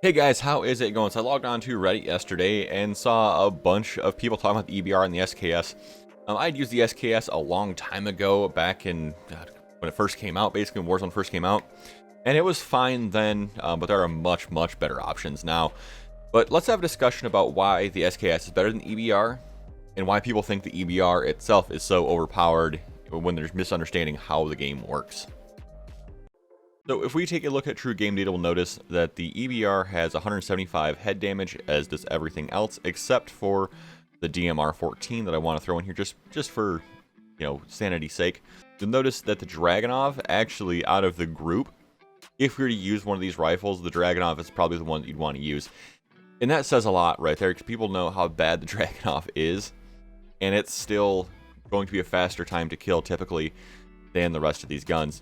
Hey guys, how is it going? So I logged on to Reddit yesterday and saw a bunch of people talking about the EBR and the SKS. I'd used the SKS a long time ago, back in when it first came out, basically when Warzone first came out. And it was fine then, but there are much better options now. But let's have a discussion about why the SKS is better than EBR, and why people think the EBR itself is so overpowered when there's misunderstanding how the game works. So if we take a look at true game data, we'll notice that the EBR has 175 head damage, as does everything else, except for the DMR 14 that I want to throw in here just for, sanity's sake. You'll notice that the Dragunov, actually out of the group, if we were to use one of these rifles, the Dragunov is probably the one that you'd want to use. And that says a lot right there, because people know how bad the Dragunov is, and it's still going to be a faster time to kill typically than the rest of these guns.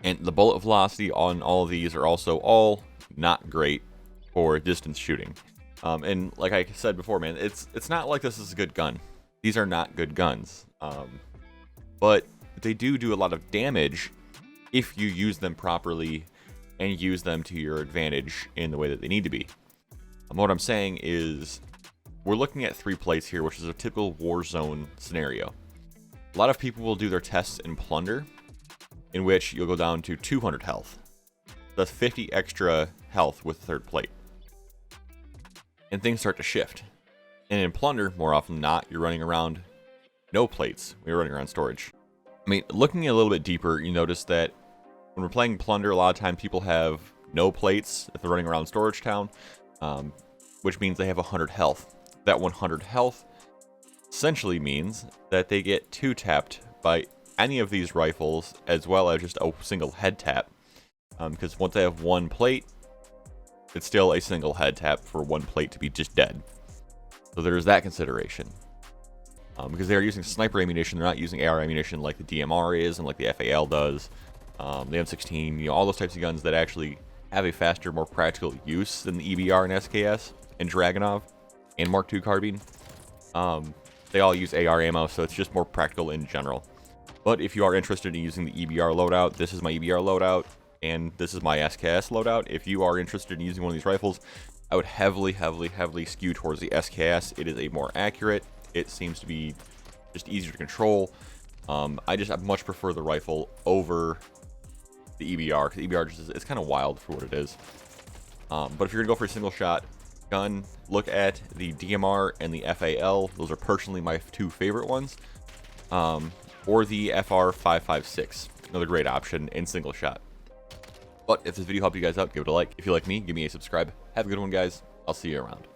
And the bullet velocity on all of these are also all not great for distance shooting. And like I said before, man, it's not like this is a good gun. These are not good guns. But they do a lot of damage if you use them properly and use them to your advantage in the way that they need to be. What I'm saying is, we're looking at 3 plates here, which is a typical Warzone scenario. A lot of people will do their tests in Plunder, in which you'll go down to 200 health. That's 50 extra health with third plate. And things start to shift. And in Plunder, more often than not, you're running around no plates when you're running around storage. I mean, looking a little bit deeper, you notice that when we're playing Plunder, a lot of time people have no plates if they're running around Storage Town, which means they have 100 health. That 100 health essentially means that they get 2-tapped by any of these rifles, as well as just a single head tap, because once they have 1 plate, it's still a single head tap for 1 plate to be just dead. So there's that consideration, because they're using sniper ammunition, they're not using AR ammunition like the DMR is and like the FAL does, the M16, all those types of guns that actually have a faster, more practical use than the EBR and SKS and Dragunov and Mark II carbine. They all use AR ammo, so it's just more practical in general. But if you are interested in using the EBR loadout, this is my EBR loadout, and this is my SKS loadout. If you are interested in using one of these rifles, I would heavily skew towards the SKS. It is a more accurate. It seems to be just easier to control. I much prefer the rifle over the EBR, because EBR it's kind of wild for what it is. But if you're gonna go for a single shot gun, look at the DMR and the FAL. Those are personally my 2 favorite ones. Or the FR556, another great option in single shot. But if this video helped you guys out, give it a like. If you like me, give me a subscribe. Have a good one, guys. I'll see you around.